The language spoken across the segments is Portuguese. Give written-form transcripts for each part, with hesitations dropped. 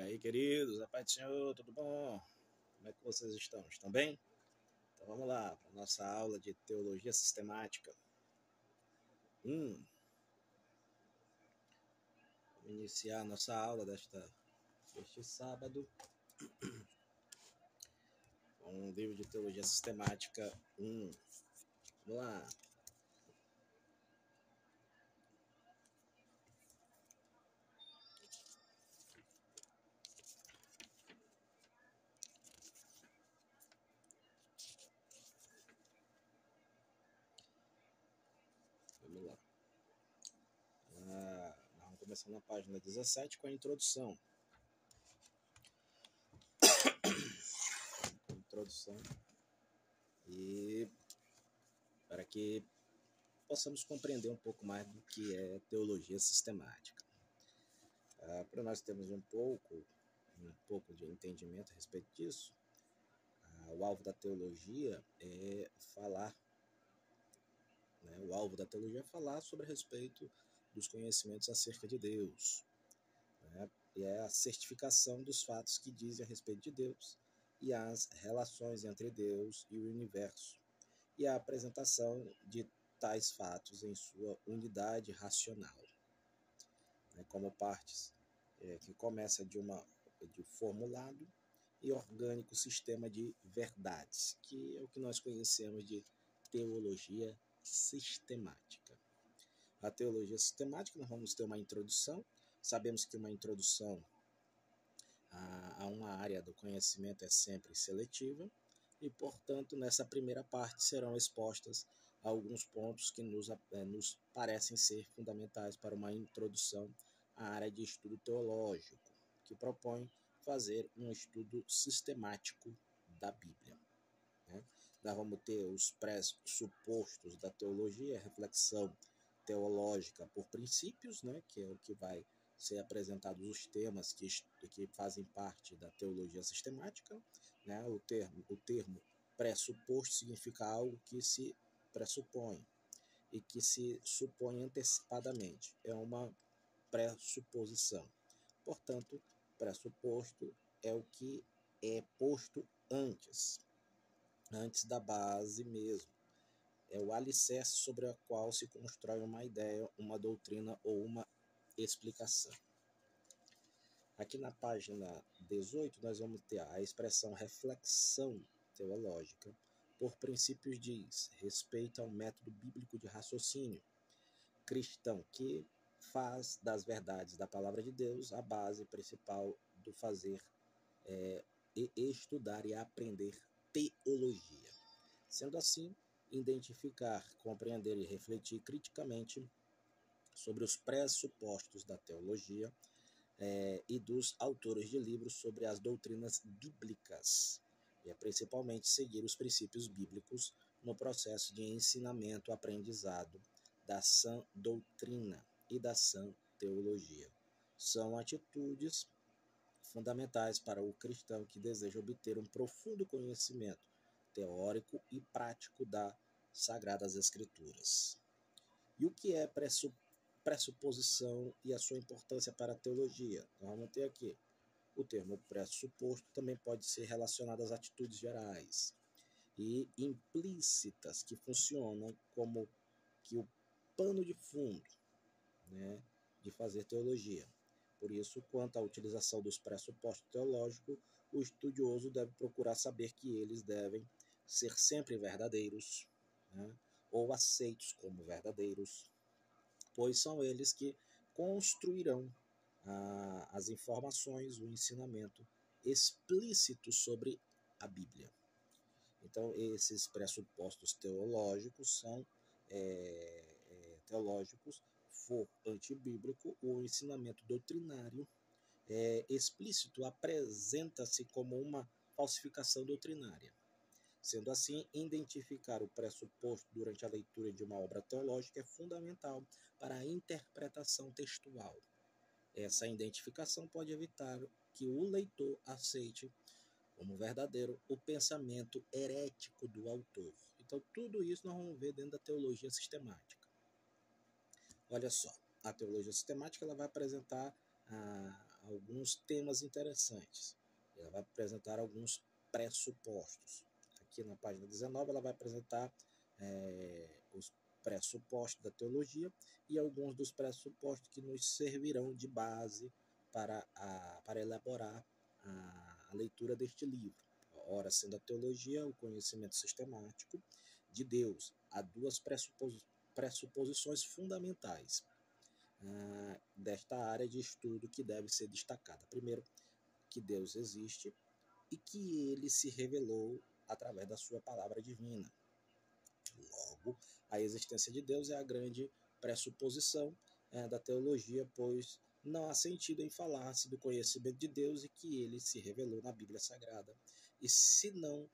aí, queridos, a paz do Senhor, tudo bom? Como é que vocês estão? Estão bem? Então vamos lá, para a nossa aula de Teologia Sistemática. Vamos iniciar a nossa aula deste sábado com o livro de Teologia Sistemática 1. Vamos lá. Vamos lá. Nós vamos começar na página 17 com a introdução. E para que possamos compreender um pouco mais do que é teologia sistemática. Para nós termos um pouco de entendimento a respeito disso, o alvo da teologia é falar, sobre a respeito dos conhecimentos acerca de Deus, e é a certificação dos fatos que dizem a respeito de Deus e as relações entre Deus e o universo, e a apresentação de tais fatos em sua unidade racional, como partes que começa de formulado e orgânico sistema de verdades, que é o que nós conhecemos de teologia sistemática. A teologia sistemática, nós vamos ter uma introdução. Sabemos que uma introdução a uma área do conhecimento é sempre seletiva e, portanto, nessa primeira parte serão expostas alguns pontos que nos parecem ser fundamentais para uma introdução à área de estudo teológico, que propõe fazer um estudo sistemático da Bíblia. Nós vamos ter os pressupostos da teologia, a reflexão teológica por princípios, que é o que vai ser apresentados os temas que fazem parte da teologia sistemática. O termo pressuposto significa algo que se pressupõe e que se supõe antecipadamente. É uma pressuposição. Portanto, pressuposto é o que é posto antes da base mesmo. É o alicerce sobre a qual se constrói uma ideia, uma doutrina ou uma explicação. Aqui na página 18 nós vamos ter a expressão reflexão teológica. Por princípios diz respeito ao método bíblico de raciocínio cristão, que faz das verdades da palavra de Deus a base principal do fazer e estudar e aprender teologia. Sendo assim, identificar, compreender e refletir criticamente sobre os pressupostos da teologia e dos autores de livros sobre as doutrinas bíblicas, e principalmente seguir os princípios bíblicos no processo de ensinamento-aprendizado da sã doutrina e da sã teologia. São atitudes fundamentais para o cristão que deseja obter um profundo conhecimento teórico e prático das Sagradas Escrituras. E o que é pressuposição e a sua importância para a teologia? Nós vamos ter aqui o termo pressuposto também pode ser relacionado às atitudes gerais e implícitas que funcionam como que o pano de fundo, de fazer teologia. Por isso, quanto à utilização dos pressupostos teológicos, o estudioso deve procurar saber que eles devem ser sempre verdadeiros, ou aceitos como verdadeiros, pois são eles que construirão as informações, o ensinamento explícito sobre a Bíblia. Então, esses pressupostos teológicos são for antibíblico, o ensinamento doutrinário explícito apresenta-se como uma falsificação doutrinária. Sendo assim, identificar o pressuposto durante a leitura de uma obra teológica é fundamental para a interpretação textual. Essa identificação pode evitar que o leitor aceite como verdadeiro o pensamento herético do autor. Então, tudo isso nós vamos ver dentro da teologia sistemática. Olha só, a teologia sistemática ela vai apresentar alguns temas interessantes. Ela vai apresentar alguns pressupostos. Aqui na página 19 ela vai apresentar os pressupostos da teologia e alguns dos pressupostos que nos servirão de base para elaborar a leitura deste livro. Ora, sendo a teologia o conhecimento sistemático de Deus, há duas pressuposições fundamentais desta área de estudo que deve ser destacada. Primeiro, que Deus existe e que ele se revelou através da sua palavra divina. Logo, a existência de Deus é a grande pressuposição da teologia, pois não há sentido em falar-se do conhecimento de Deus e que ele se revelou na Bíblia Sagrada, e se não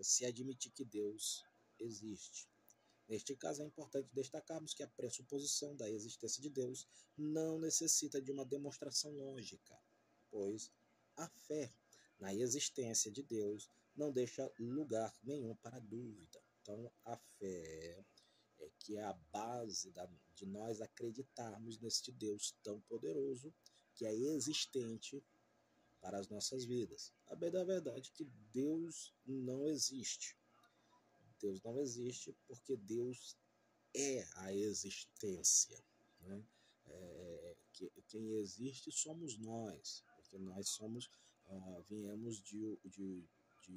se admitir que Deus existe. Neste caso, é importante destacarmos que a pressuposição da existência de Deus não necessita de uma demonstração lógica, pois a fé na existência de Deus não deixa lugar nenhum para dúvida. Então, a fé que é a base de nós acreditarmos neste Deus tão poderoso, que é existente para as nossas vidas. A bem da verdade é que Deus não existe. Deus não existe porque Deus é a existência. Né? Quem existe somos nós, porque nós somos, viemos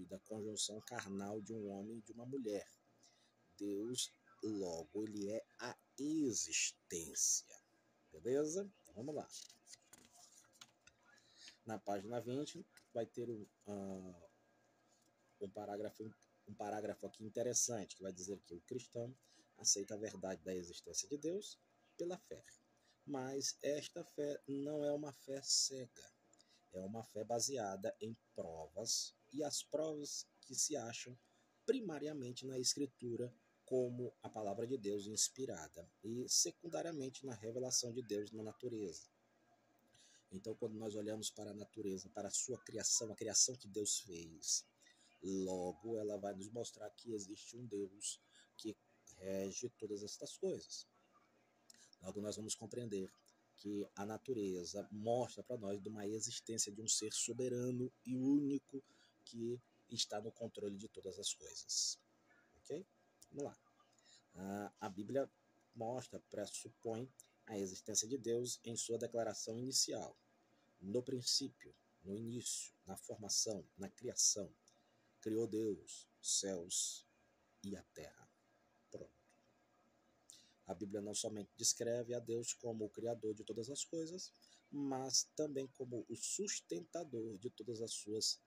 da conjunção carnal de um homem e de uma mulher. Deus, logo, ele é a existência. Beleza? Então, vamos lá. Na página 20 vai ter um parágrafo aqui interessante, que vai dizer que o cristão aceita a verdade da existência de Deus pela fé. Mas esta fé não é uma fé cega. É uma fé baseada em provas, e as provas que se acham primariamente na Escritura, como a palavra de Deus inspirada, e secundariamente na revelação de Deus na natureza. Então, quando nós olhamos para a natureza, para a sua criação, a criação que Deus fez, logo ela vai nos mostrar que existe um Deus que rege todas estas coisas. Logo nós vamos compreender que a natureza mostra para nós de uma existência de um ser soberano e único que está no controle de todas as coisas. Ok? Vamos lá. A Bíblia pressupõe a existência de Deus em sua declaração inicial. No princípio, no início, na formação, na criação, criou Deus os céus e a terra. Pronto. A Bíblia não somente descreve a Deus como o criador de todas as coisas, mas também como o sustentador de todas as suas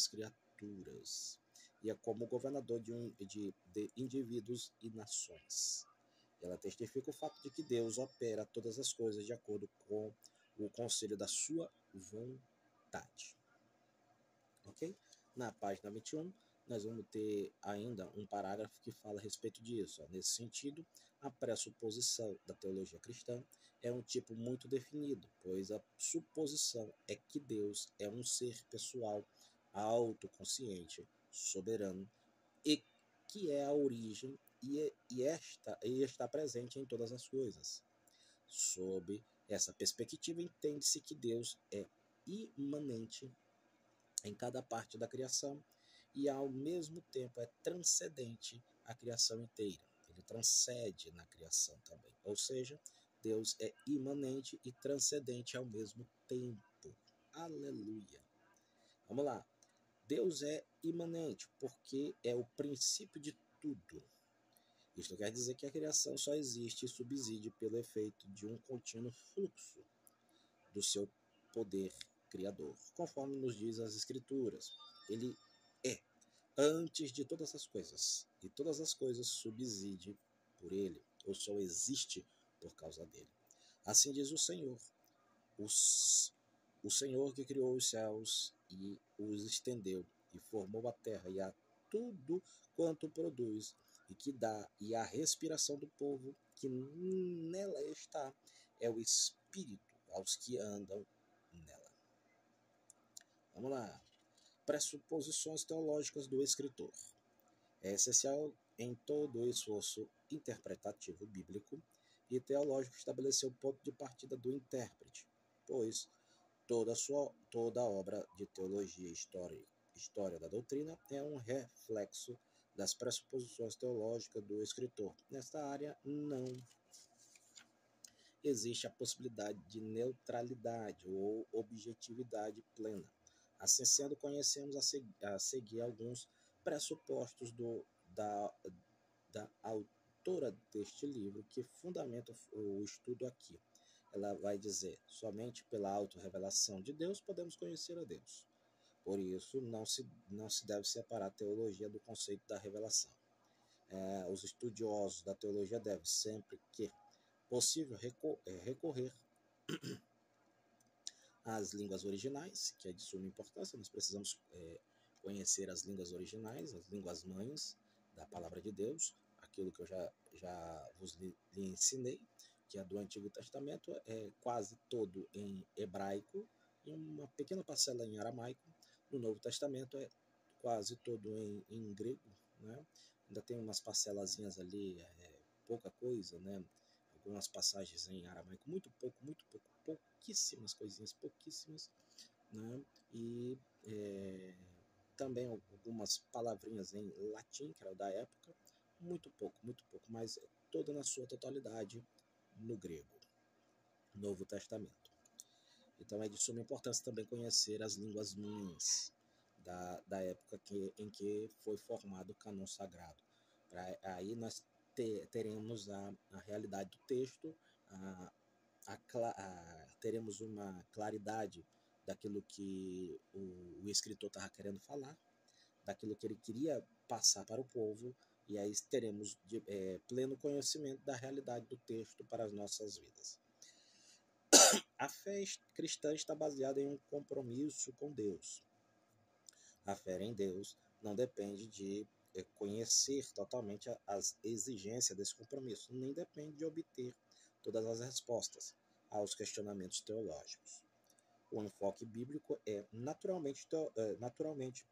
criaturas, e é como o governador de indivíduos e nações. Ela testifica o fato de que Deus opera todas as coisas de acordo com o conselho da sua vontade. Ok? Na página 21, nós vamos ter ainda um parágrafo que fala a respeito disso. Nesse sentido, a pressuposição da teologia cristã é um tipo muito definido, pois a suposição é que Deus é um ser pessoal, autoconsciente, soberano, e que é a origem e está presente em todas as coisas. Sob essa perspectiva, entende-se que Deus é imanente em cada parte da criação e, ao mesmo tempo, é transcendente à criação inteira. Ele transcende na criação também. Ou seja, Deus é imanente e transcendente ao mesmo tempo. Aleluia! Vamos lá. Deus é imanente porque é o princípio de tudo. Isto quer dizer que a criação só existe e subside pelo efeito de um contínuo fluxo do seu poder criador, conforme nos diz as Escrituras. Ele é antes de todas as coisas, e todas as coisas subsidem por ele, ou só existe por causa dele. Assim diz o Senhor, o Senhor que criou os céus e os estendeu, e formou a terra e a tudo quanto produz, e que dá e a respiração do povo que nela está, é o Espírito aos que andam nela. Vamos lá. Pressuposições teológicas do escritor. É essencial em todo o esforço interpretativo bíblico e teológico estabelecer o ponto de partida do intérprete. pois toda obra de teologia e história da doutrina é um reflexo das pressuposições teológicas do escritor. Nesta área, não existe a possibilidade de neutralidade ou objetividade plena. Assim sendo, conhecemos a seguir alguns pressupostos da autora deste livro que fundamenta o estudo aqui. Ela vai dizer: somente pela autorrevelação de Deus podemos conhecer a Deus. Por isso, não se deve separar a teologia do conceito da revelação. Os estudiosos da teologia devem, sempre que possível, recorrer às línguas originais, que é de suma importância. Nós precisamos conhecer as línguas originais, as línguas mães da palavra de Deus, aquilo que eu já vos lhe ensinei, que é do Antigo Testamento, é quase todo em hebraico e uma pequena parcela em aramaico. No Novo Testamento é quase todo em grego, né? Ainda tem umas parcelazinhas ali, pouca coisa, né? Algumas passagens em aramaico, muito pouco, pouquíssimas coisinhas, pouquíssimas, né? E também algumas palavrinhas em latim, que era da época, muito pouco, mas toda na sua totalidade no grego, Novo Testamento. Então é de suma importância também conhecer as línguas mães da época em que foi formado o cânon sagrado. Aí nós teremos a realidade do texto, teremos uma claridade daquilo que o escritor estava querendo falar, daquilo que ele queria passar para o povo, e aí teremos pleno conhecimento da realidade do texto para as nossas vidas. A fé cristã está baseada em um compromisso com Deus. A fé em Deus não depende de conhecer totalmente as exigências desse compromisso, nem depende de obter todas as respostas aos questionamentos teológicos. O enfoque bíblico é naturalmente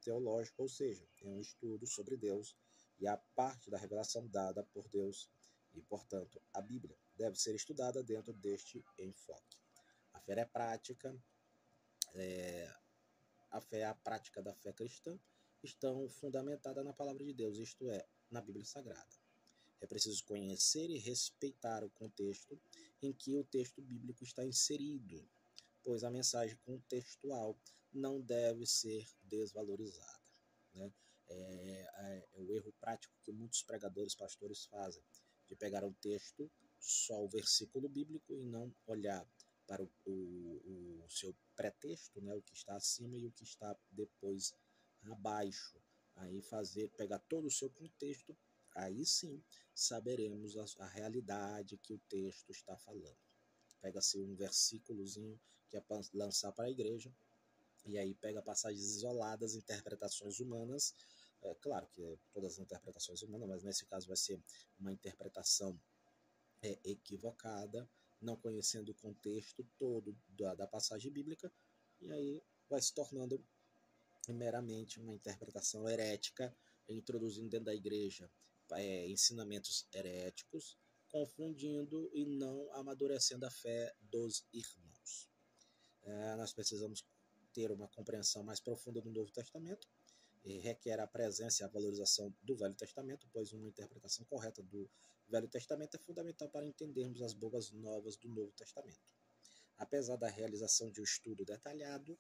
teológico, ou seja, é um estudo sobre Deus e a parte da revelação dada por Deus, e, portanto, a Bíblia deve ser estudada dentro deste enfoque. A fé é prática, a fé é a prática da fé cristã, estão fundamentadas na palavra de Deus, isto é, na Bíblia Sagrada. É preciso conhecer e respeitar o contexto em que o texto bíblico está inserido, pois a mensagem contextual não deve ser desvalorizada, né? É o erro prático que muitos pregadores, pastores fazem, de pegar um texto, só o versículo bíblico, e não olhar para o seu pretexto, né, o que está acima e o que está depois abaixo. Aí pegar todo o seu contexto, aí sim saberemos a realidade que o texto está falando. Pega-se um versículozinho que é para lançar para a igreja, e aí pega passagens isoladas, interpretações humanas, claro que todas as interpretações humanas, mas nesse caso vai ser uma interpretação equivocada, não conhecendo o contexto todo da passagem bíblica, e aí vai se tornando meramente uma interpretação herética, introduzindo dentro da igreja ensinamentos heréticos, confundindo e não amadurecendo a fé dos irmãos. Nós precisamos ter uma compreensão mais profunda do Novo Testamento, e requer a presença e a valorização do Velho Testamento, pois uma interpretação correta do Velho Testamento é fundamental para entendermos as boas novas do Novo Testamento. Apesar da realização de um estudo detalhado,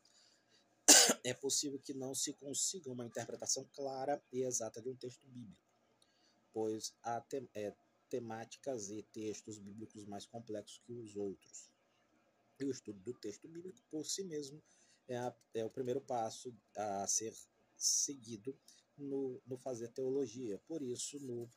é possível que não se consiga uma interpretação clara e exata de um texto bíblico, pois há temáticas e textos bíblicos mais complexos que os outros. E o estudo do texto bíblico, por si mesmo, é o primeiro passo a ser seguido no fazer teologia. Por isso, no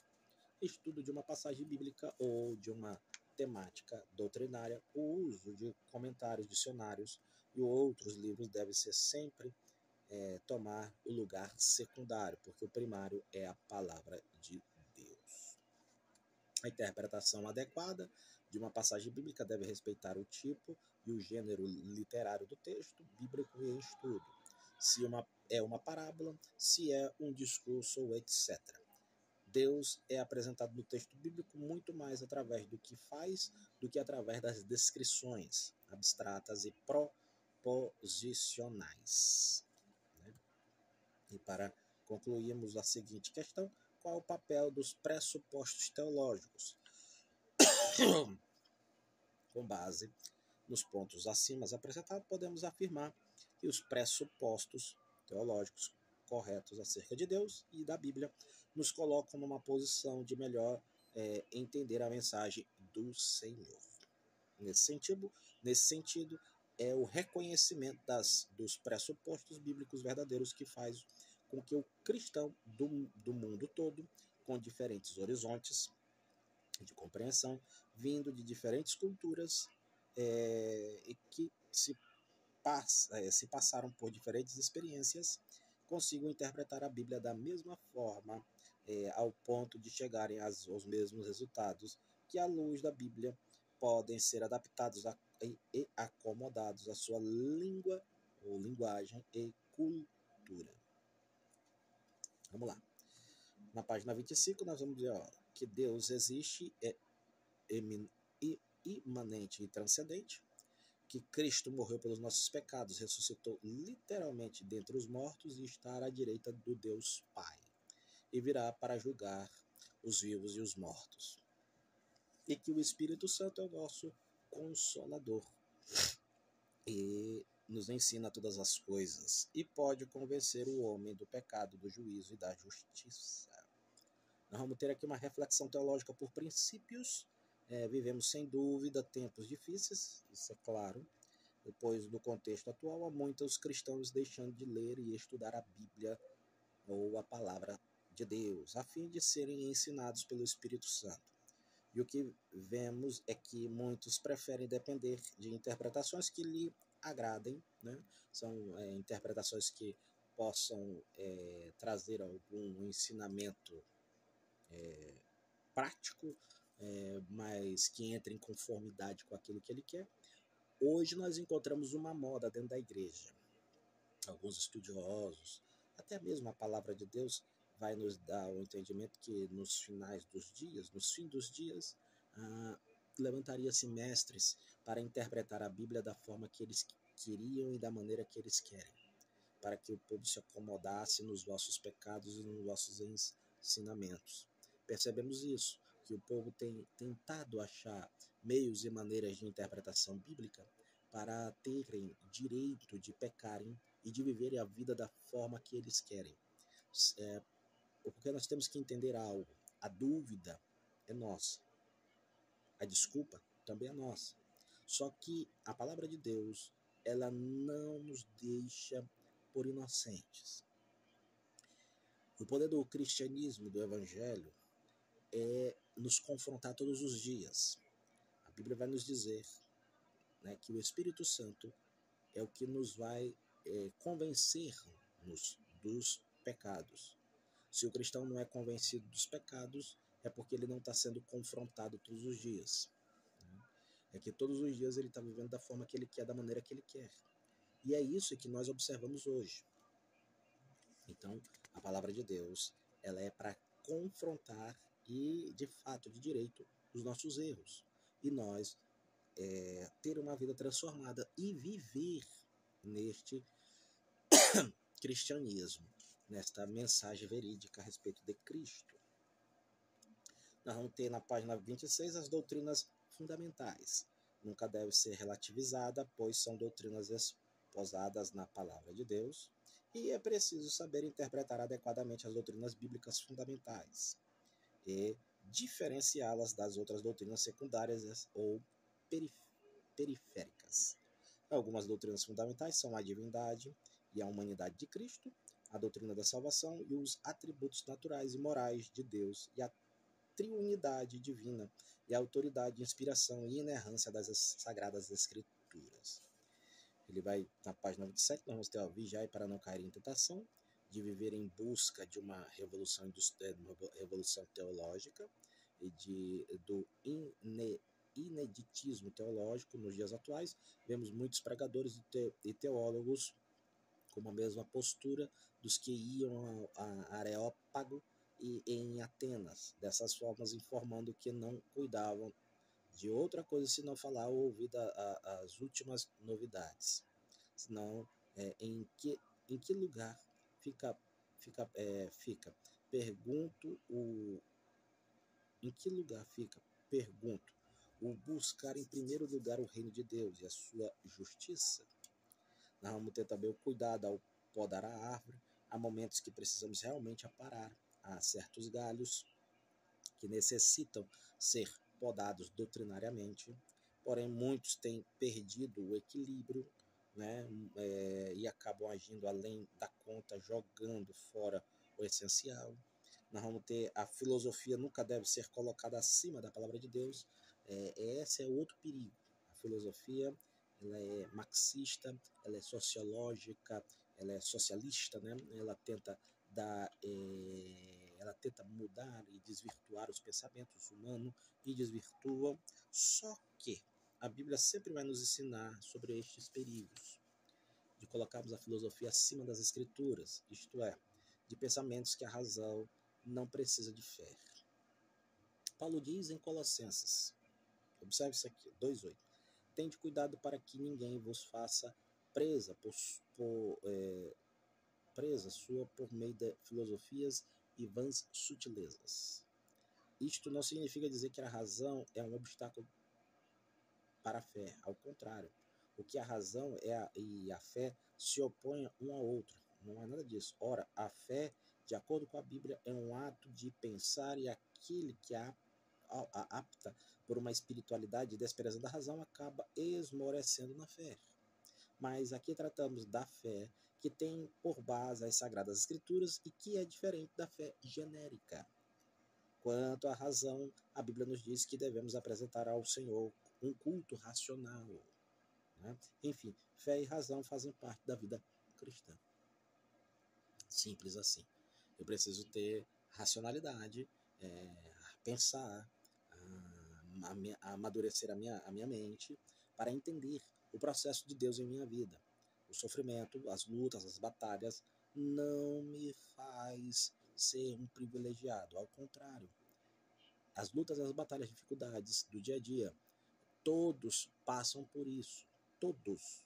estudo de uma passagem bíblica ou de uma temática doutrinária, o uso de comentários, dicionários e outros livros deve ser sempre tomar o lugar secundário, porque o primário é a palavra de Deus. A interpretação adequada de uma passagem bíblica deve respeitar o tipo e o gênero literário do texto bíblico em estudo, se é uma parábola, se é um discurso ou etc. Deus é apresentado no texto bíblico muito mais através do que faz do que através das descrições. abstratas e proposicionais. Né? E para concluirmos a seguinte questão: qual é o papel dos pressupostos teológicos? Com base nos pontos acima apresentados, podemos afirmar que os pressupostos teológicos corretos acerca de Deus e da Bíblia nos colocam numa posição de melhor entender a mensagem do Senhor. Nesse sentido, é o reconhecimento dos pressupostos bíblicos verdadeiros que faz com que o cristão do mundo todo, com diferentes horizontes de compreensão, vindo de diferentes culturas e que se passaram por diferentes experiências, consigam interpretar a Bíblia da mesma forma, ao ponto de chegarem aos mesmos resultados, que à luz da Bíblia podem ser adaptados e acomodados à sua língua ou linguagem e cultura. Vamos lá. Na página 25, nós vamos dizer que Deus existe, é imanente e transcendente, que Cristo morreu pelos nossos pecados, ressuscitou literalmente dentre os mortos e está à direita do Deus Pai, e virá para julgar os vivos e os mortos. E que o Espírito Santo é o nosso Consolador e nos ensina todas as coisas e pode convencer o homem do pecado, do juízo e da justiça. Nós vamos ter aqui uma reflexão teológica por princípios. Vivemos sem dúvida tempos difíceis, isso é claro, depois do contexto atual, há muitos cristãos deixando de ler e estudar a Bíblia ou a palavra de Deus, a fim de serem ensinados pelo Espírito Santo. E o que vemos é que muitos preferem depender de interpretações que lhe agradem, né? São interpretações que possam trazer algum ensinamento prático, mas que entre em conformidade com aquilo que ele quer. Hoje nós encontramos uma moda dentro da igreja. Alguns estudiosos, até mesmo a palavra de Deus, vai nos dar o entendimento que nos fim dos dias, levantaria-se mestres para interpretar a Bíblia da forma que eles queriam e da maneira que eles querem, para que o povo se acomodasse nos vossos pecados e nos vossos ensinamentos. Percebemos isso, que o povo tem tentado achar meios e maneiras de interpretação bíblica para terem direito de pecarem e de viverem a vida da forma que eles querem. Porque nós temos que entender algo. A dúvida é nossa. A desculpa também é nossa. Só que a palavra de Deus, ela não nos deixa por inocentes. O poder do cristianismo, do evangelho, é nos confrontar todos os dias. A Bíblia vai nos dizer, né, que o Espírito Santo é o que nos vai convencer-nos dos pecados. Se o cristão não é convencido dos pecados, é porque ele não está sendo confrontado todos os dias. É que todos os dias ele está vivendo da forma que ele quer, da maneira que ele quer. E é isso que nós observamos hoje. Então, a palavra de Deus, ela é para confrontar e, de fato, de direito, os nossos erros. E nós ter uma vida transformada e viver neste cristianismo, nesta mensagem verídica a respeito de Cristo. Nós vamos ter na página 26 as doutrinas fundamentais. Nunca deve ser relativizada, pois são doutrinas esposadas na palavra de Deus, e é preciso saber interpretar adequadamente as doutrinas bíblicas fundamentais e diferenciá-las das outras doutrinas secundárias ou periféricas. Algumas doutrinas fundamentais são a divindade e a humanidade de Cristo, a doutrina da salvação e os atributos naturais e morais de Deus e a triunidade divina e a autoridade, inspiração e inerrância das sagradas escrituras. Ele vai, na página 27, nós vamos ter vigiai para não cair em tentação, de viver em busca de uma revolução teológica e do ineditismo teológico nos dias atuais. Vemos muitos pregadores e teólogos com a mesma postura dos que iam a Areópago e em Atenas, dessas formas informando que não cuidavam de outra coisa se não falar ou ouvir as últimas novidades. Senão, em que lugar fica, pergunto em que lugar fica, pergunto, o buscar em primeiro lugar o reino de Deus e a sua justiça. Nós vamos ter também o cuidado ao podar a árvore. Há momentos que precisamos realmente aparar. Há certos galhos que necessitam ser podados doutrinariamente. Porém, muitos têm perdido o equilíbrio, né, e acabam agindo além da conta, jogando fora o essencial. Nós vamos ter a filosofia nunca deve ser colocada acima da palavra de Deus. Esse é outro perigo. A filosofia, ela é marxista, ela é sociológica, ela é socialista, né? Ela tenta mudar e desvirtuar os pensamentos humanos e desvirtua. Só que a Bíblia sempre vai nos ensinar sobre estes perigos de colocarmos a filosofia acima das escrituras, isto é, de pensamentos que a razão não precisa de fé. Paulo diz em Colossenses, observe isso aqui, 2:8, tende cuidado para que ninguém vos faça presa presa sua por meio de filosofias e vãs sutilezas. Isto não significa dizer que a razão é um obstáculo para a fé, ao contrário. O que a razão e a fé se opõem um ao outro. Não é nada disso. Ora, a fé, de acordo com a Bíblia, é um ato de pensar e aquele que apta por uma espiritualidade desprezando a razão acaba esmorecendo na fé. Mas aqui tratamos da fé que tem por base as Sagradas Escrituras e que é diferente da fé genérica. Quanto à razão, a Bíblia nos diz que devemos apresentar ao Senhor um culto racional. Né? Enfim, fé e razão fazem parte da vida cristã. Simples assim. Eu preciso ter racionalidade, pensar, amadurecer a minha mente para entender o processo de Deus em minha vida. O sofrimento, as lutas, as batalhas não me faz ser um privilegiado. Ao contrário, as lutas, as batalhas, as dificuldades do dia a dia, todos passam por isso. Todos.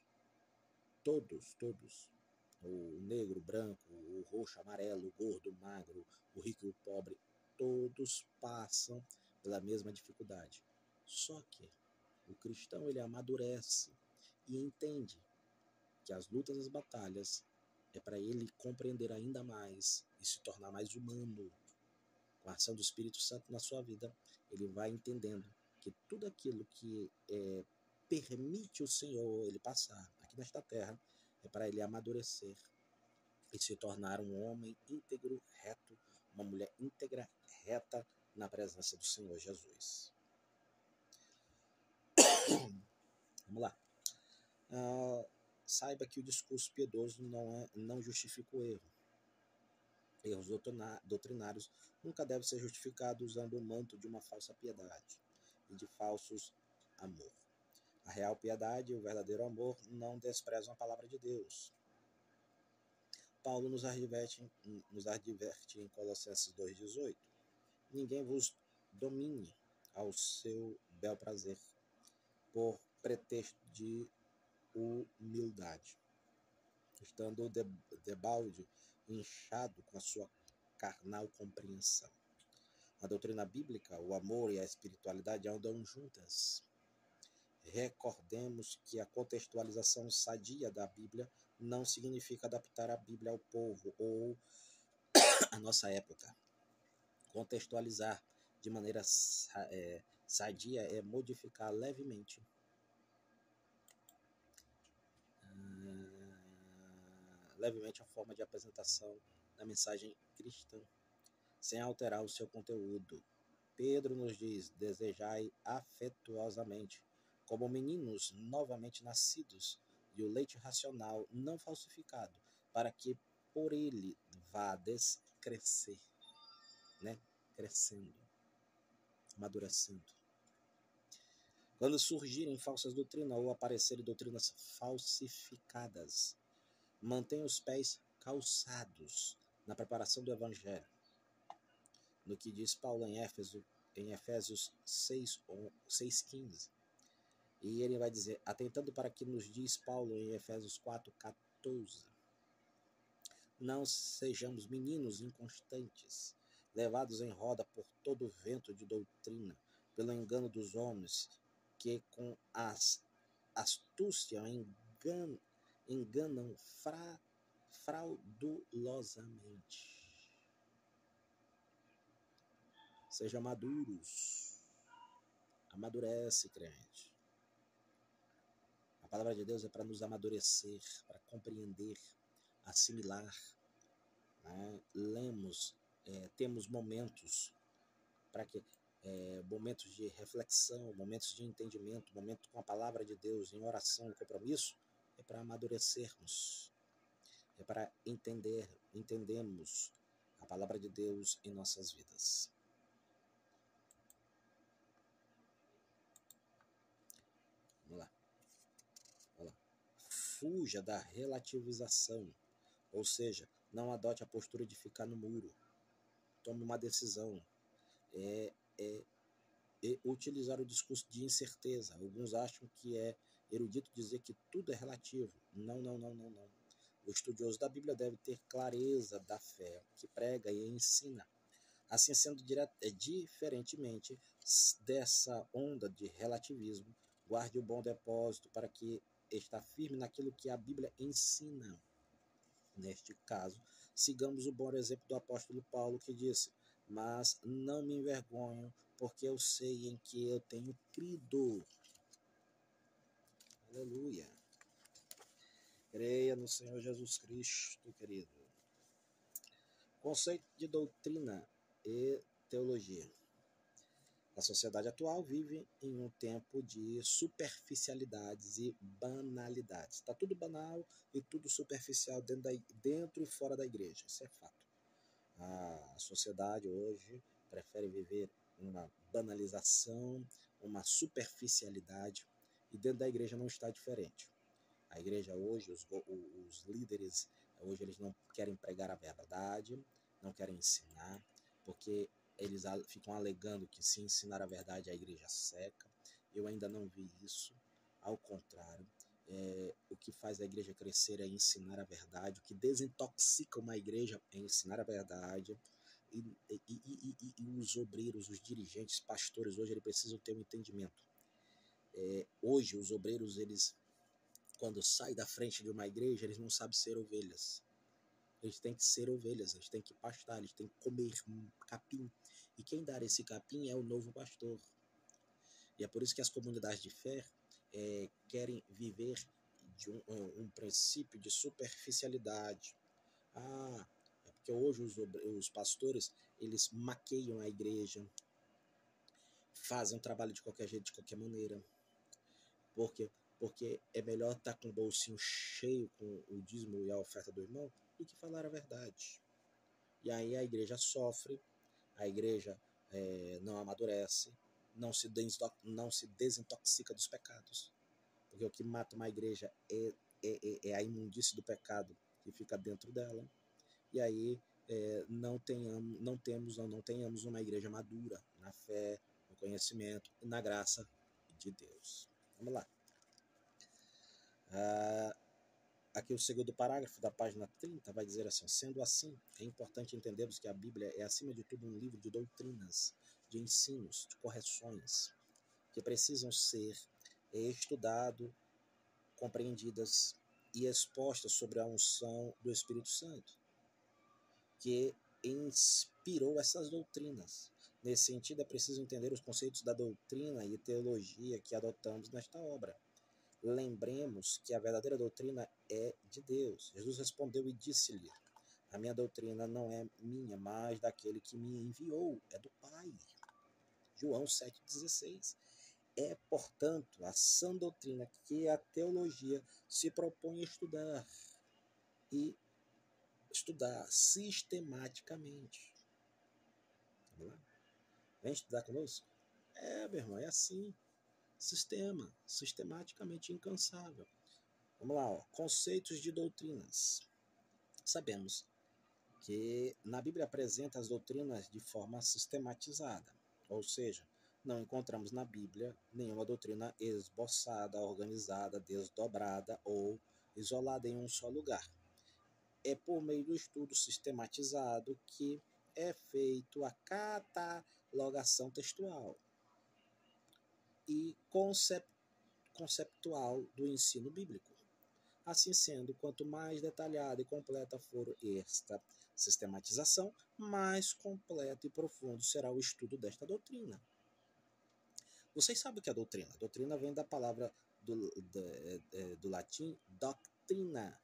O negro, o branco, o roxo, o amarelo, o gordo, o magro, o rico e o pobre, todos passam pela mesma dificuldade. Só que o cristão, ele amadurece e entende que as lutas, as batalhas, é para ele compreender ainda mais e se tornar mais humano. Com a ação do Espírito Santo na sua vida, ele vai entendendo que tudo aquilo que permite o Senhor ele passar aqui nesta terra é para ele amadurecer e se tornar um homem íntegro, reto, uma mulher íntegra, reta na presença do Senhor Jesus. Vamos lá. Saiba que o discurso piedoso não justifica o erro. Erros doutrinários nunca devem ser justificados usando o manto de uma falsa piedade e de falsos amor. A real piedade e o verdadeiro amor não desprezam a palavra de Deus. Paulo nos adverte em Colossenses 2:18. Ninguém vos domine ao seu bel prazer, por pretexto de humildade, estando debalde inchado com a sua carnal compreensão. A doutrina bíblica, o amor e a espiritualidade andam juntas. Recordemos que a contextualização sadia da Bíblia não significa adaptar a Bíblia ao povo ou à nossa época. Contextualizar de maneira sadia é modificar levemente a forma de apresentação da mensagem cristã, sem alterar o seu conteúdo. Pedro nos diz: desejai afetuosamente, como meninos novamente nascidos, e o leite racional não falsificado, para que por ele vades crescer, né? Crescendo, amadurecendo. Quando surgirem falsas doutrinas ou aparecerem doutrinas falsificadas, mantenha os pés calçados na preparação do Evangelho. No que diz Paulo em Éfeso em Efésios 6,15. E ele vai dizer, atentando para que nos diz Paulo em Efésios 4,14. Não sejamos meninos inconstantes, levados em roda por todo vento de doutrina, pelo engano dos homens, que com astúcia enganam fraudulosamente. Sejam maduros. Amadurece, crente. A palavra de Deus é para nos amadurecer, para compreender, assimilar. Né? Lemos, temos momentos para que momentos de reflexão, momentos de entendimento, momentos com a palavra de Deus em oração e compromisso, é para amadurecermos, é para entendermos a palavra de Deus em nossas vidas. Vamos lá. Fuja da relativização, ou seja, não adote a postura de ficar no muro. Tome uma decisão. Utilizar o discurso de incerteza. Alguns acham que é erudito dizer que tudo é relativo. Não. O estudioso da Bíblia deve ter clareza da fé que prega e ensina. Assim sendo, diferentemente dessa onda de relativismo, guarde o bom depósito para que está firme naquilo que a Bíblia ensina. Neste caso, sigamos o bom exemplo do apóstolo Paulo, que disse: mas não me envergonho, porque eu sei em que eu tenho crido. Aleluia. Creia no Senhor Jesus Cristo, querido. Conceito de doutrina e teologia. A sociedade atual vive em um tempo de superficialidades e banalidades. Está tudo banal e tudo superficial dentro e fora da igreja. Isso é fato. A sociedade hoje prefere viver uma banalização, uma superficialidade, e dentro da igreja não está diferente. A igreja hoje, os líderes, hoje eles não querem pregar a verdade, não querem ensinar, porque eles ficam alegando que se ensinar a verdade a igreja seca. Eu ainda não vi isso, ao contrário. O que faz a igreja crescer é ensinar a verdade, o que desintoxica uma igreja é ensinar a verdade. E os obreiros, os dirigentes, pastores, hoje eles precisam ter um entendimento. Hoje os obreiros, eles, quando saem da frente de uma igreja, eles não sabem ser ovelhas. Eles têm que ser ovelhas, eles têm que pastar, eles têm que comer capim. E quem dá esse capim é o novo pastor. E é por isso que as comunidades de fé querem viver de um princípio de superficialidade. É porque hoje os pastores, eles maqueiam a igreja, fazem um trabalho de qualquer jeito, de qualquer maneira. Porque é melhor estar com o bolsinho cheio com o dízimo e a oferta do irmão do que falar a verdade. E aí a igreja sofre, a igreja não amadurece, não se desintoxica dos pecados. Porque o que mata uma igreja é a imundície do pecado que fica dentro dela. E aí não tenhamos uma igreja madura na fé, no conhecimento e na graça de Deus. Vamos lá. Aqui o segundo parágrafo da página 30 vai dizer assim: sendo assim, é importante entendermos que a Bíblia é acima de tudo um livro de doutrinas, de ensinos, de correções, que precisam ser estudado, compreendidas e expostas sobre a unção do Espírito Santo, que inspirou essas doutrinas. Nesse sentido, é preciso entender os conceitos da doutrina e teologia que adotamos nesta obra. Lembremos que a verdadeira doutrina é de Deus. Jesus respondeu e disse-lhe: a minha doutrina não é minha, mas daquele que me enviou, é do Pai. João 7,16. É, portanto, a sã doutrina que a teologia se propõe a estudar, e estudar sistematicamente. Vamos lá? Vem estudar conosco? Meu irmão, é assim. Sistematicamente incansável. Vamos lá, conceitos de doutrinas. Sabemos que na Bíblia apresenta as doutrinas de forma sistematizada, Ou seja, não encontramos na Bíblia nenhuma doutrina esboçada, organizada, desdobrada ou isolada em um só lugar. É por meio do estudo sistematizado que é feito a catalogação textual e conceptual do ensino bíblico. Assim sendo, quanto mais detalhada e completa for esta sistematização, mais completo e profundo será o estudo desta doutrina. Vocês sabem o que é doutrina? Doutrina vem da palavra do latim doctrina,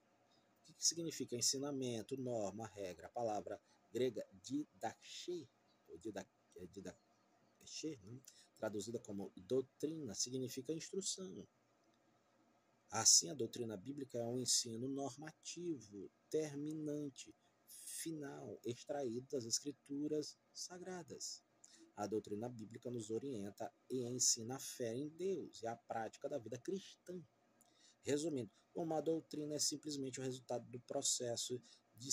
que significa ensinamento, norma, regra. A palavra grega didache, ou didache, né? Traduzida como doutrina, significa instrução. Assim, a doutrina bíblica é um ensino normativo, terminante, final, extraído das escrituras sagradas. A doutrina bíblica nos orienta e ensina a fé em Deus e a prática da vida cristã. Resumindo, uma doutrina é simplesmente o resultado do processo de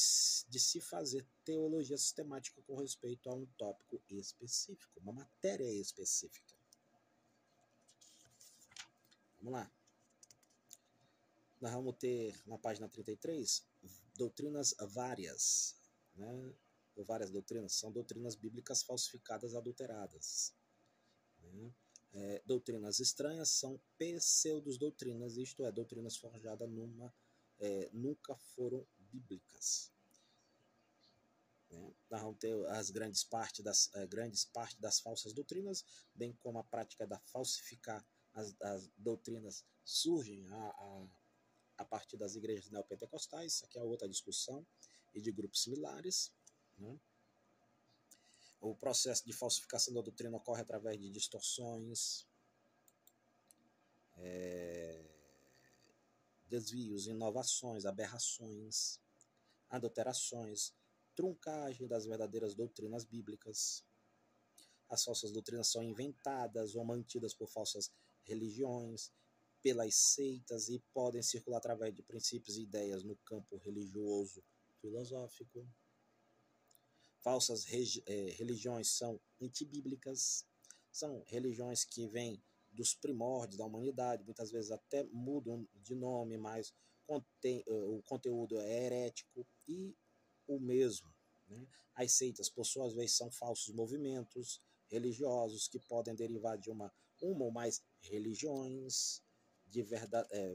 se fazer teologia sistemática com respeito a um tópico específico, uma matéria específica. Vamos lá. Nós vamos ter, na página 33, doutrinas várias, né? Ou várias doutrinas, são doutrinas bíblicas falsificadas, adulteradas. Né? Doutrinas estranhas são pseudo-doutrinas, isto é, doutrinas forjadas nunca foram bíblicas. Né? Nós vamos ter as grandes partes das falsas doutrinas, bem como a prática da falsificar as doutrinas surgem a partir das igrejas neopentecostais. Isso aqui é outra discussão, e de grupos similares. Né? O processo de falsificação da doutrina ocorre através de distorções, desvios, inovações, aberrações, adulterações, truncagem das verdadeiras doutrinas bíblicas. As falsas doutrinas são inventadas ou mantidas por falsas religiões, pelas seitas, e podem circular através de princípios e ideias no campo religioso filosófico. Falsas religiões são antibíblicas, são religiões que vêm dos primórdios da humanidade, muitas vezes até mudam de nome, mas o conteúdo é herético e o mesmo. Né? As seitas, por sua vez, são falsos movimentos religiosos que podem derivar de uma ou mais religiões,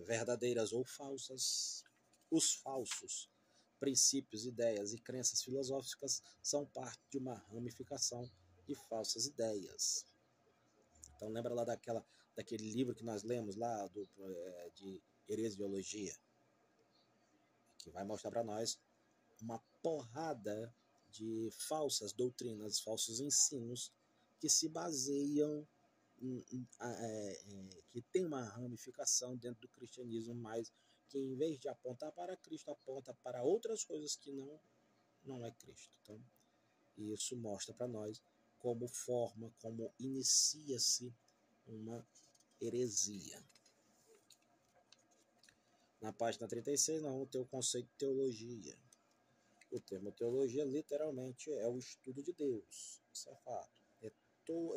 verdadeiras ou falsas. Os falsos princípios, ideias e crenças filosóficas são parte de uma ramificação de falsas ideias. Então lembra lá daquele livro que nós lemos lá de heresiologia, que vai mostrar para nós uma porrada de falsas doutrinas, falsos ensinos que se baseiam que tem uma ramificação dentro do cristianismo, mas que em vez de apontar para Cristo, aponta para outras coisas que não é Cristo. Então, isso mostra para nós como inicia-se uma heresia. Na página 36, nós vamos ter o conceito de teologia. O termo teologia, literalmente, é o estudo de Deus. Isso é fato. É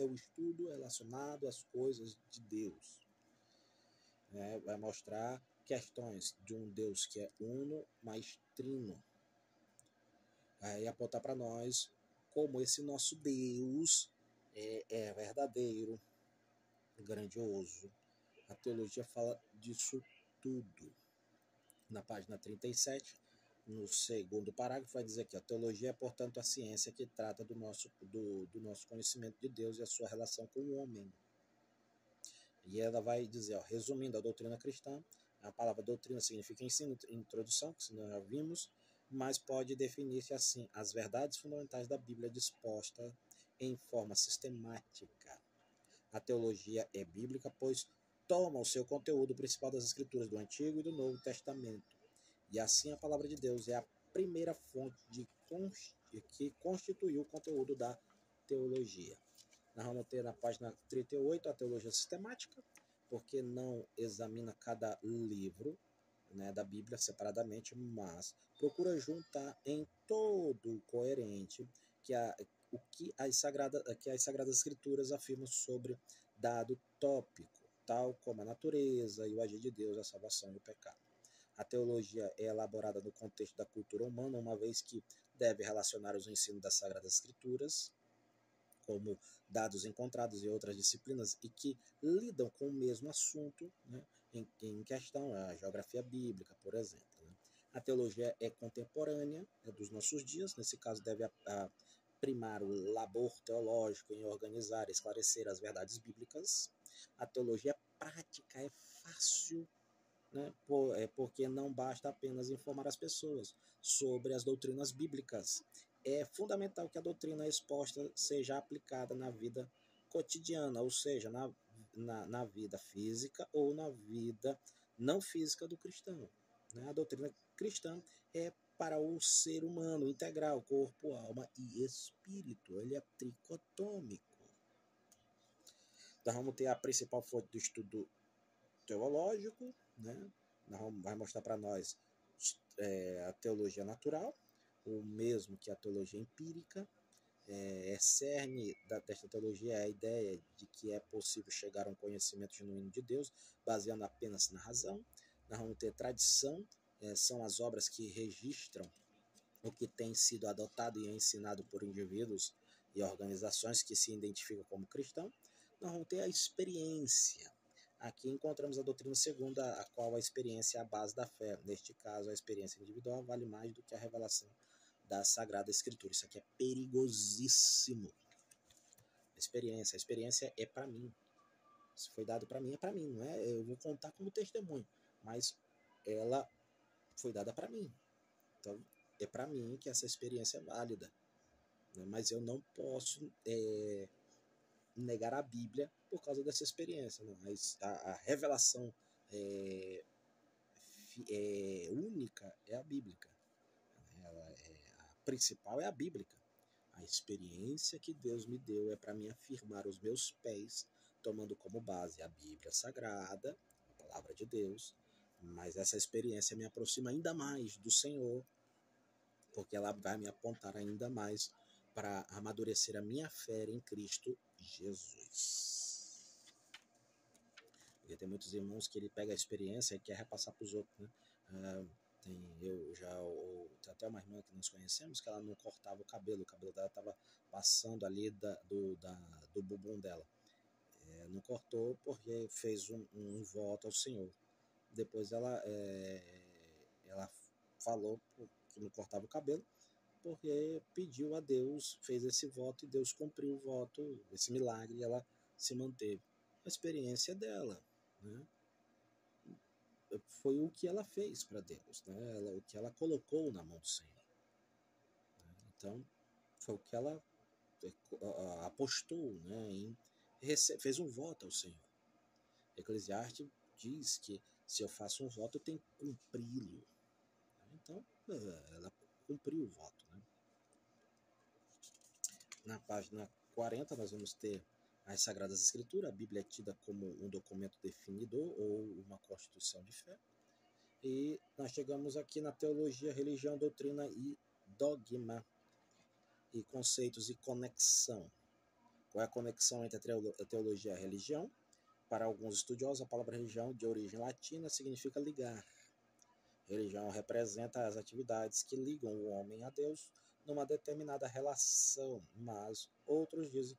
o estudo relacionado às coisas de Deus. Vai mostrar questões de um Deus que é uno, mas trino. Vai apontar para nós como esse nosso Deus é verdadeiro, grandioso. A teologia fala disso tudo. Na página 37, no segundo parágrafo, vai dizer que a teologia é, portanto, a ciência que trata do nosso conhecimento de Deus e a sua relação com o homem. E ela vai dizer, resumindo a doutrina cristã, a palavra doutrina significa ensino, introdução, que nós já vimos, mas pode definir-se assim: as verdades fundamentais da Bíblia dispostas em forma sistemática. A teologia é bíblica, pois toma o seu conteúdo principal das Escrituras do Antigo e do Novo Testamento. E assim a palavra de Deus é a primeira fonte que constituiu o conteúdo da teologia. Nós vamos ter na página 38 a teologia sistemática, porque não examina cada livro, né, da Bíblia separadamente, mas procura juntar em todo coerente o que as Sagradas Escrituras afirmam sobre dado tópico, tal como a natureza e o agir de Deus, a salvação e o pecado. A teologia é elaborada no contexto da cultura humana, uma vez que deve relacionar os ensinos das Sagradas Escrituras, como dados encontrados em outras disciplinas e que lidam com o mesmo assunto, né, em questão, a geografia bíblica, por exemplo. Né. A teologia é contemporânea, é dos nossos dias, nesse caso deve primar o labor teológico em organizar e esclarecer as verdades bíblicas. A teologia é prática, é fácil, né, porque não basta apenas informar as pessoas sobre as doutrinas bíblicas. É fundamental que a doutrina exposta seja aplicada na vida cotidiana, ou seja, na vida física ou na vida não física do cristão. Né? A doutrina cristã é para o ser humano integral, corpo, alma e espírito. Ele é tricotômico. Então vamos ter a principal fonte do estudo teológico, né? Vai mostrar para nós a teologia natural, o mesmo que a teologia empírica. Cerne desta teologia é a ideia de que é possível chegar a um conhecimento genuíno de Deus, baseando apenas na razão. Nós vamos ter tradição, são as obras que registram o que tem sido adotado e ensinado por indivíduos e organizações que se identificam como cristãos. Nós vamos ter a experiência. Aqui encontramos a doutrina segunda, a qual a experiência é a base da fé. Neste caso, a experiência individual vale mais do que a revelação da Sagrada Escritura. Isso aqui é perigosíssimo. A experiência é para mim. Se foi dado para mim, é para mim. Não é? Eu vou contar como testemunho, mas ela foi dada para mim. Então, é para mim que essa experiência é válida. Né? Mas eu não posso negar a Bíblia por causa dessa experiência. Não. A revelação única é a bíblica. A principal é a bíblica. A experiência que Deus me deu é para me afirmar os meus pés, tomando como base a Bíblia Sagrada, a palavra de Deus. Mas essa experiência me aproxima ainda mais do Senhor, porque ela vai me apontar ainda mais para amadurecer a minha fé em Cristo Jesus. Porque tem muitos irmãos que ele pega a experiência e quer repassar para os outros, né? Tem até uma irmã que nós conhecemos que ela não cortava o cabelo dela estava passando ali do bumbum dela. Não cortou porque fez um voto ao Senhor. Depois ela falou que não cortava o cabelo porque pediu a Deus, fez esse voto e Deus cumpriu o voto, esse milagre, e ela se manteve. A experiência dela, né? Foi o que ela fez para Deus, né? O que ela colocou na mão do Senhor. Então, foi o que ela apostou, né? Fez um voto ao Senhor. Eclesiastes diz que se eu faço um voto, eu tenho que cumpri-lo. Então, ela cumpriu o voto, né? Na página 40, nós vamos ter as Sagradas Escrituras. A Bíblia é tida como um documento definidor ou uma constituição de fé. E nós chegamos aqui na teologia, religião, doutrina e dogma, e conceitos e conexão. Qual é a conexão entre a teologia e a religião? Para alguns estudiosos, a palavra religião, de origem latina, significa ligar. Religião representa as atividades que ligam o homem a Deus numa determinada relação, mas outros dizem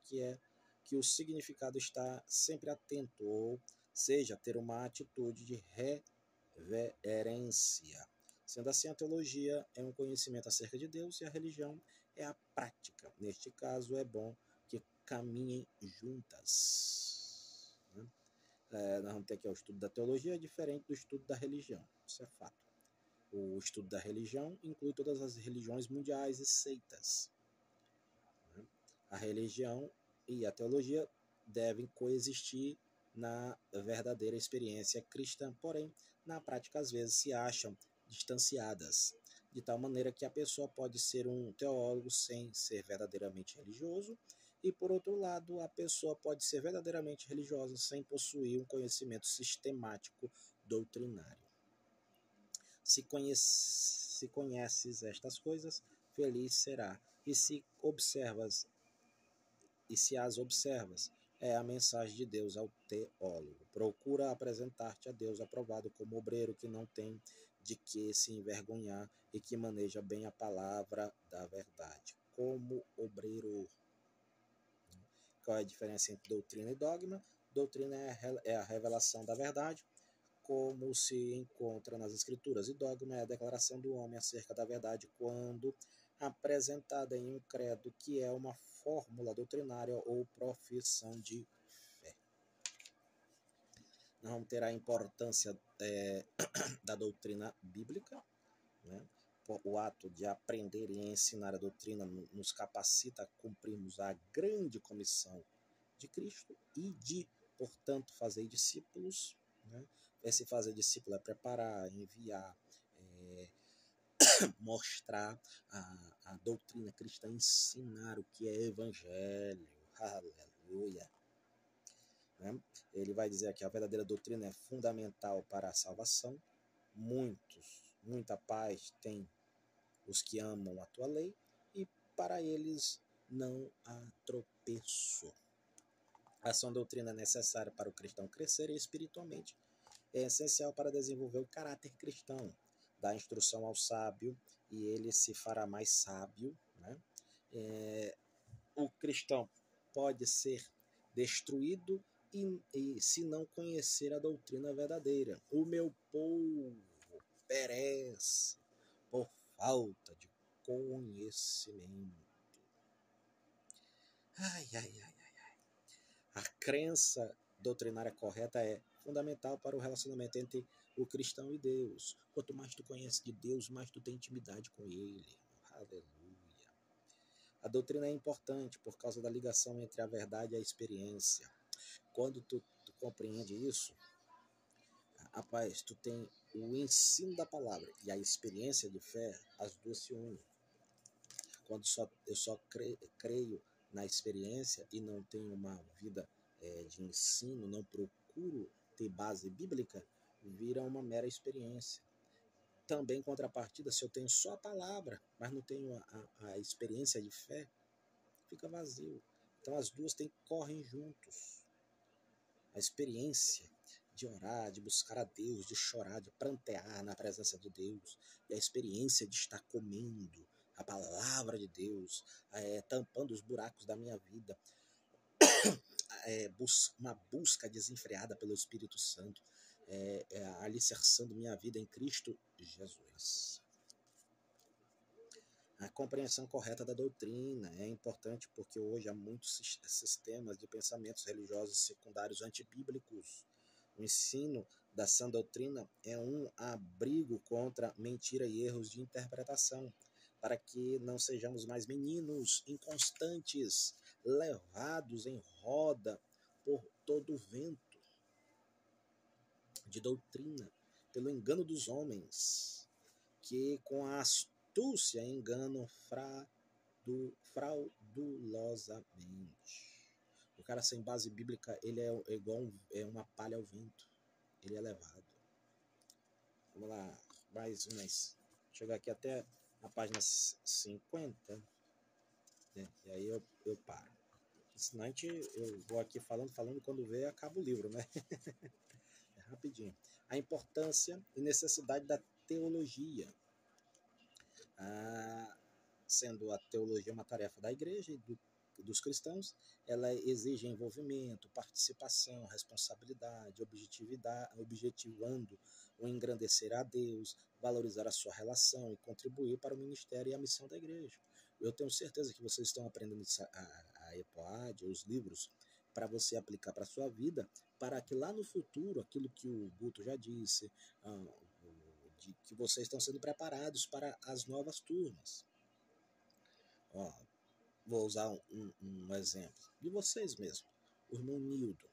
que o significado está sempre atento, ou seja, ter uma atitude de reverência. Sendo assim, a teologia é um conhecimento acerca de Deus e a religião é a prática. Neste caso, é bom que caminhem juntas. Né? Nós vamos ter aqui o estudo da teologia, diferente do estudo da religião. Isso é fato. O estudo da religião inclui todas as religiões mundiais e seitas. Né? A religião e a teologia devem coexistir na verdadeira experiência cristã, porém, na prática, às vezes se acham distanciadas, de tal maneira que a pessoa pode ser um teólogo sem ser verdadeiramente religioso, e, por outro lado, a pessoa pode ser verdadeiramente religiosa sem possuir um conhecimento sistemático doutrinário. Se conheces estas coisas, feliz será, e se observas e se as observas, é a mensagem de Deus ao teólogo. Procura apresentar-te a Deus aprovado como obreiro que não tem de que se envergonhar e que maneja bem a palavra da verdade. Como obreiro. Qual é a diferença entre doutrina e dogma? Doutrina é a revelação da verdade, como se encontra nas Escrituras, e dogma é a declaração do homem acerca da verdade quando apresentada em um credo, que é uma fórmula doutrinária ou profissão de fé. Nós vamos ter a importância da doutrina bíblica, né? O ato de aprender e ensinar a doutrina nos capacita a cumprirmos a grande comissão de Cristo e de, portanto, fazer discípulos, né? Esse fazer discípulo é preparar, enviar, mostrar a doutrina cristã, ensinar o que é evangelho. Aleluia. Né? Ele vai dizer aqui, a verdadeira doutrina é fundamental para a salvação. Muita paz tem os que amam a tua lei, e para eles não há tropeço. A sã doutrina é necessária para o cristão crescer espiritualmente. É essencial para desenvolver o caráter cristão. Dá instrução ao sábio e ele se fará mais sábio. Né? O cristão pode ser destruído e se não conhecer a doutrina verdadeira. O meu povo perece por falta de conhecimento. A crença doutrinária correta é fundamental para o relacionamento entre o cristão e Deus. Quanto mais tu conheces de Deus, mais tu tem intimidade com Ele. Aleluia. A doutrina é importante por causa da ligação entre a verdade e a experiência. Quando tu compreende isso, rapaz, tu tem o ensino da palavra e a experiência de fé, as duas se unem. Quando eu só creio na experiência e não tenho uma vida de ensino, não procuro ter base bíblica, vira uma mera experiência. Também, em contrapartida, se eu tenho só a palavra, mas não tenho a experiência de fé, fica vazio. Então as duas correm juntos. A experiência de orar, de buscar a Deus, de chorar, de prantear na presença de Deus, e a experiência de estar comendo a palavra de Deus, tampando os buracos da minha vida, uma busca desenfreada pelo Espírito Santo, alicerçando minha vida em Cristo Jesus. A compreensão correta da doutrina é importante porque hoje há muitos sistemas de pensamentos religiosos secundários antibíblicos. O ensino da sã doutrina é um abrigo contra mentira e erros de interpretação, para que não sejamos mais meninos inconstantes, levados em roda por todo o vento de doutrina, pelo engano dos homens, que com a astúcia enganam fraudulosamente. O cara sem base bíblica, ele é igual uma palha ao vento. Ele é levado. Vamos lá, mais umas. Chegar aqui até a página 50. Né? E aí eu paro. Senão eu vou aqui falando, quando vê, acaba o livro, né? É rapidinho. A importância e necessidade da teologia. Sendo a teologia uma tarefa da igreja e dos cristãos, ela exige envolvimento, participação, responsabilidade, objetivando o engrandecer a Deus, valorizar a sua relação e contribuir para o ministério e a missão da igreja. Eu tenho certeza que vocês estão aprendendo a EPOAD, os livros, para você aplicar para a sua vida, para que lá no futuro, aquilo que o Guto já disse, que vocês estão sendo preparados para as novas turmas. Vou usar um exemplo de vocês mesmos. O irmão Nildo.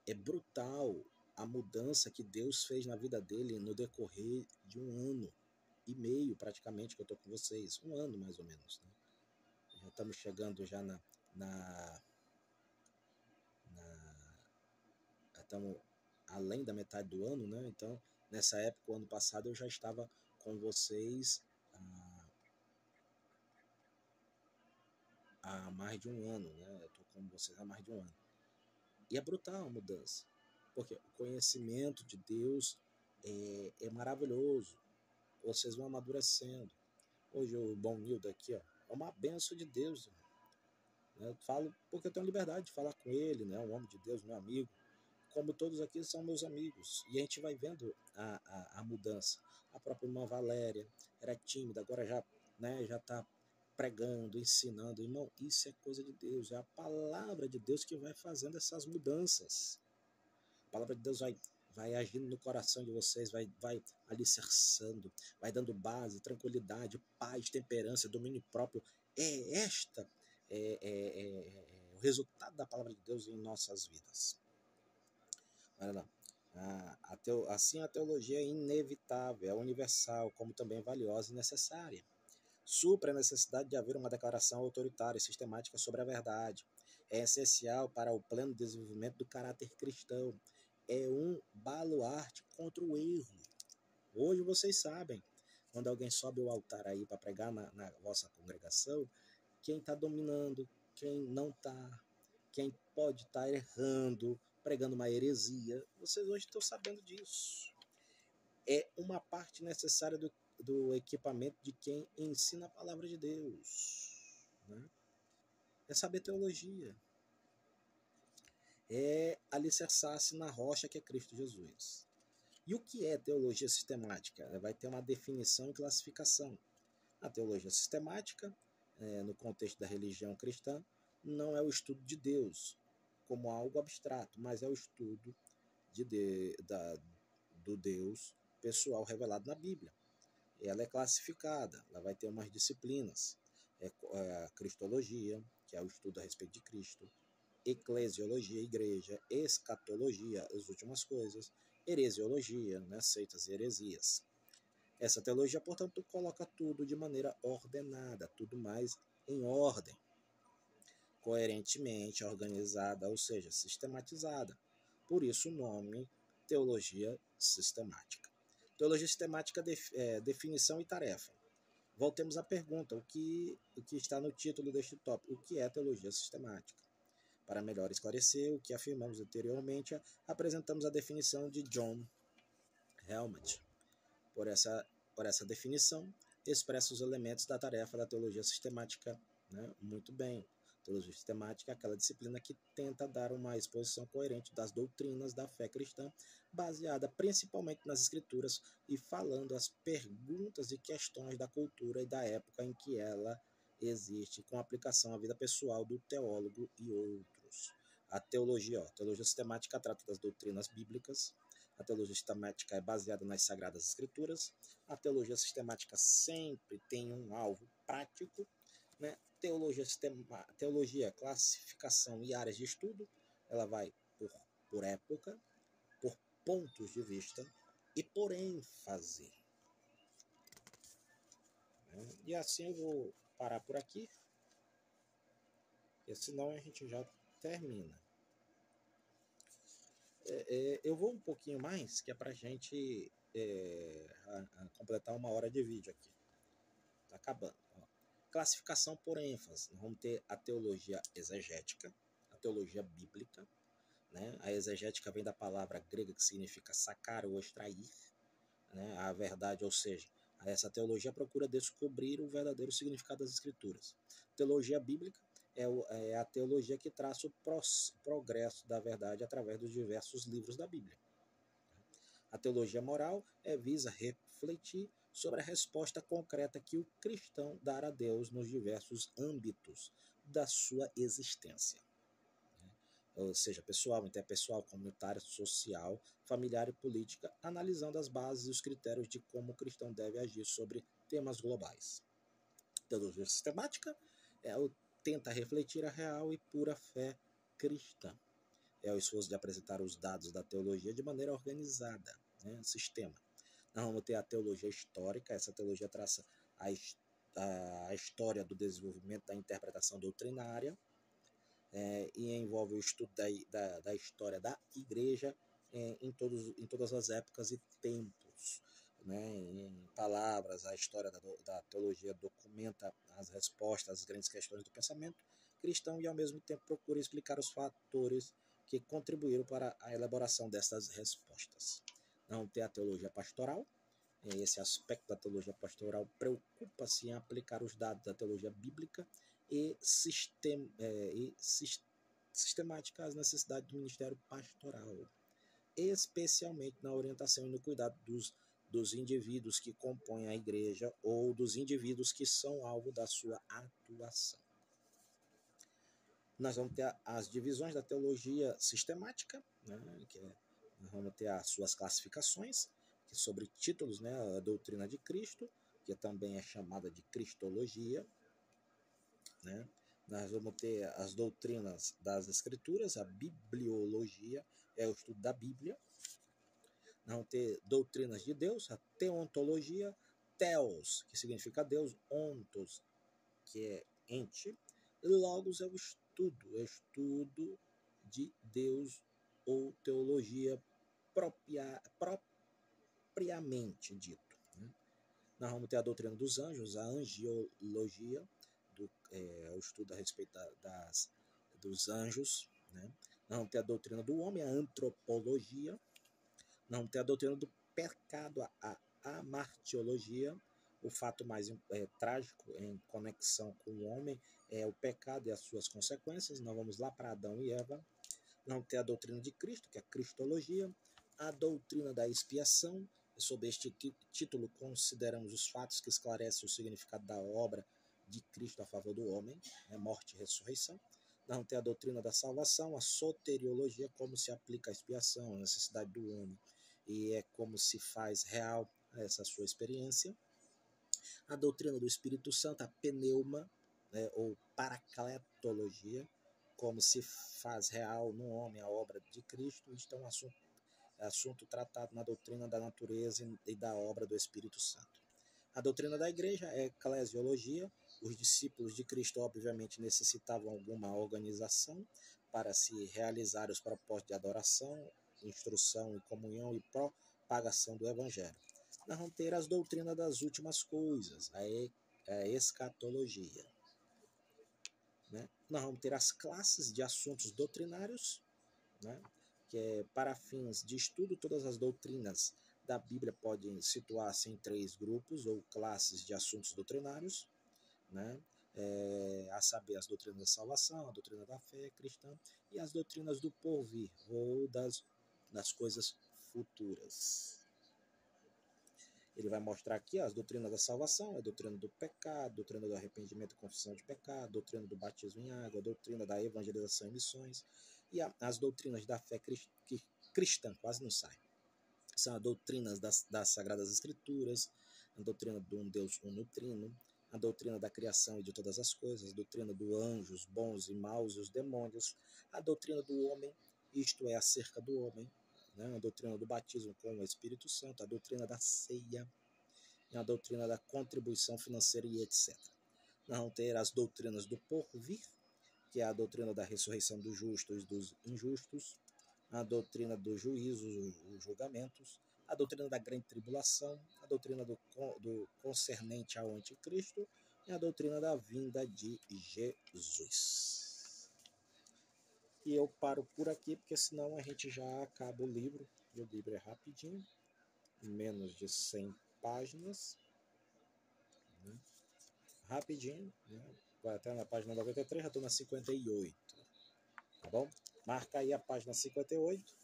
É brutal a mudança que Deus fez na vida dele no decorrer de 1 ano e meio, praticamente, que eu estou com vocês. 1 ano, mais ou menos. Né? Já estamos chegando já estamos além da metade do ano, né? Então, nessa época, o ano passado, eu já estava com vocês há mais de um ano, né? Eu estou com vocês há mais de um ano. E é brutal a mudança, porque o conhecimento de Deus é maravilhoso. Vocês vão amadurecendo. Hoje o Bom Nildo aqui, ó, é uma benção de Deus, irmão, né? Eu falo porque eu tenho liberdade de falar com ele, né? Um homem de Deus, meu amigo. Como todos aqui são meus amigos. E a gente vai vendo a mudança. A própria irmã Valéria era tímida, agora já, né, já está pregando, ensinando. Irmão, isso é coisa de Deus. É a palavra de Deus que vai fazendo essas mudanças. A palavra de Deus vai agindo no coração de vocês, vai alicerçando, vai dando base, tranquilidade, paz, temperança, domínio próprio. Esta o resultado da palavra de Deus em nossas vidas. Olha lá. Assim, a teologia é inevitável, é universal, como também valiosa e necessária. Supra a necessidade de haver uma declaração autoritária e sistemática sobre a verdade. É essencial para o pleno desenvolvimento do caráter cristão. É um baluarte contra o erro. Hoje vocês sabem, quando alguém sobe o altar aí para pregar na vossa congregação, quem está dominando, quem não está, quem pode estar errando, pregando uma heresia. Vocês hoje estão sabendo disso. É uma parte necessária do equipamento de quem ensina a palavra de Deus, né? É saber teologia. É alicerçar-se na rocha que é Cristo Jesus. E o que é teologia sistemática? Vai ter uma definição e classificação. A teologia sistemática, no contexto da religião cristã, não é o estudo de Deus como algo abstrato, mas é o estudo do Deus pessoal revelado na Bíblia. Ela é classificada, ela vai ter umas disciplinas. A cristologia, que é o estudo a respeito de Cristo, eclesiologia, igreja, escatologia, as últimas coisas, heresiologia, né, seitas e heresias. Essa teologia, portanto, coloca tudo de maneira ordenada, tudo mais em ordem, coerentemente organizada, ou seja, sistematizada. Por isso o nome teologia sistemática. Teologia sistemática, definição e tarefa. Voltemos à pergunta, o que está no título deste tópico, o que é teologia sistemática? Para melhor esclarecer o que afirmamos anteriormente, apresentamos a definição de John Helmut. Por essa definição, expressa os elementos da tarefa da teologia sistemática, né, muito bem. Teologia sistemática é aquela disciplina que tenta dar uma exposição coerente das doutrinas da fé cristã, baseada principalmente nas escrituras e falando as perguntas e questões da cultura e da época em que ela existe, com aplicação à vida pessoal do teólogo e outros. A teologia sistemática trata das doutrinas bíblicas. A teologia sistemática é baseada nas Sagradas Escrituras. A teologia sistemática sempre tem um alvo prático, né? Teologia, classificação e áreas de estudo, ela vai por época, por pontos de vista e por ênfase. E assim eu vou parar por aqui, porque senão a gente já termina. Eu vou um pouquinho mais, que é para a gente completar 1 hora de vídeo aqui. Tá acabando. Ó. Classificação por ênfase. Nós vamos ter a teologia exegética, a teologia bíblica. Né? A exegética vem da palavra grega que significa sacar ou extrair, né? A verdade, ou seja, essa teologia procura descobrir o verdadeiro significado das escrituras. Teologia bíblica é a teologia que traça o progresso da verdade através dos diversos livros da Bíblia. A teologia moral visa refletir sobre a resposta concreta que o cristão dá a Deus nos diversos âmbitos da sua existência. Ou seja, pessoal, interpessoal, comunitária, social, familiar e política, analisando as bases e os critérios de como o cristão deve agir sobre temas globais. Teologia sistemática tenta refletir a real e pura fé cristã. É o esforço de apresentar os dados da teologia de maneira organizada, né? Sistema. Nós vamos ter a teologia histórica, essa teologia traça a história do desenvolvimento da interpretação doutrinária, e envolve o estudo da história da igreja em todas as épocas e tempos. né, em palavras, a história da teologia documenta as respostas às grandes questões do pensamento cristão e, ao mesmo tempo, procura explicar os fatores que contribuíram para a elaboração dessas respostas. Não ter a teologia pastoral. Esse aspecto da teologia pastoral preocupa-se em aplicar os dados da teologia bíblica e sistemática às necessidades do ministério pastoral, especialmente na orientação e no cuidado dos indivíduos que compõem a igreja ou dos indivíduos que são alvo da sua atuação. Nós vamos ter as divisões da teologia sistemática, né, nós vamos ter as suas classificações, que sobre títulos, né, a doutrina de Cristo, que também é chamada de cristologia, né? Nós vamos ter as doutrinas das escrituras, a bibliologia, é o estudo da Bíblia. Nós vamos ter doutrinas de Deus, a teontologia, theos, que significa Deus, ontos, que é ente, e logos é o estudo de Deus ou teologia propriamente dito, né? Nós vamos ter a doutrina dos anjos, a angiologia, o estudo a respeito dos anjos, né? Nós vamos ter a doutrina do homem, a antropologia. Nós vamos ter a doutrina do pecado, a amartiologia. O fato mais trágico em conexão com o homem é o pecado e as suas consequências. Nós vamos lá para Adão e Eva. Nós vamos ter a doutrina de Cristo, que é a cristologia. A doutrina da expiação. Sob este título, consideramos os fatos que esclarecem o significado da obra de Cristo a favor do homem, né, morte e ressurreição. Nós vamos ter a doutrina da salvação, a soteriologia, como se aplica a expiação, a necessidade do homem, e é como se faz real essa sua experiência. A doutrina do Espírito Santo, a pneuma, né, ou paracletologia, como se faz real no homem a obra de Cristo. Isto é um assunto tratado na doutrina da natureza e da obra do Espírito Santo. A doutrina da igreja é eclesiologia. Os discípulos de Cristo, obviamente, necessitavam alguma organização para se realizar os propósitos de adoração, instrução e comunhão e propagação do evangelho. Nós vamos ter as doutrinas das últimas coisas, a escatologia, né? Nós vamos ter as classes de assuntos doutrinários, né, que é para fins de estudo. Todas as doutrinas da Bíblia podem situar-se em 3 grupos ou classes de assuntos doutrinários, né? A saber, as doutrinas da salvação, a doutrina da fé cristã e as doutrinas do porvir ou das coisas futuras. Ele vai mostrar aqui as doutrinas da salvação, a doutrina do pecado, a doutrina do arrependimento e confissão de pecado, a doutrina do batismo em água, a doutrina da evangelização e missões, e as doutrinas da fé cristã, quase não sai. São as doutrinas das Sagradas Escrituras, a doutrina de um Deus unutrino, a doutrina da criação e de todas as coisas, a doutrina dos anjos bons e maus e os demônios, a doutrina do homem, isto é, acerca do homem, né? A doutrina do batismo com o Espírito Santo, a doutrina da ceia, a doutrina da contribuição financeira e etc. Nós vamos ter as doutrinas do porvir, que é a doutrina da ressurreição dos justos e dos injustos, a doutrina do juízo, os julgamentos, a doutrina da grande tribulação, a doutrina do concernente ao anticristo e a doutrina da vinda de Jesus. E eu paro por aqui, porque senão a gente já acaba o livro, e o livro é rapidinho, menos de 100 páginas, né? Rapidinho, né? Vai até na página 93, já estou na 58, tá bom? Marca aí a página 58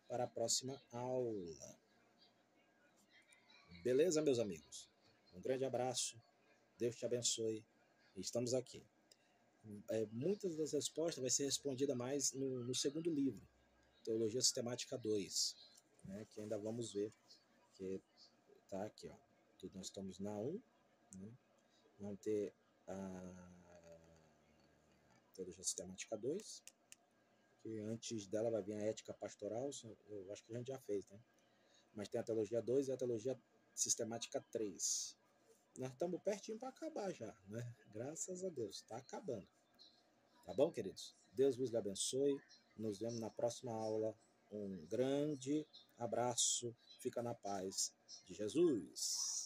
para a próxima aula. Beleza, meus amigos? Um grande abraço, Deus te abençoe, estamos aqui. Muitas das respostas vai ser respondida mais no segundo livro, Teologia Sistemática 2, né, que ainda vamos ver, que está aqui, ó. Nós estamos na 1, né? Vamos ter a Teologia Sistemática 2, que antes dela vai vir a Ética Pastoral, eu acho que a gente já fez, né? Mas tem a Teologia 2 e a Teologia Sistemática 3. Nós estamos pertinho para acabar já, né? Graças a Deus, está acabando. Tá bom, queridos? Deus vos abençoe. Nos vemos na próxima aula. Um grande abraço. Fica na paz de Jesus.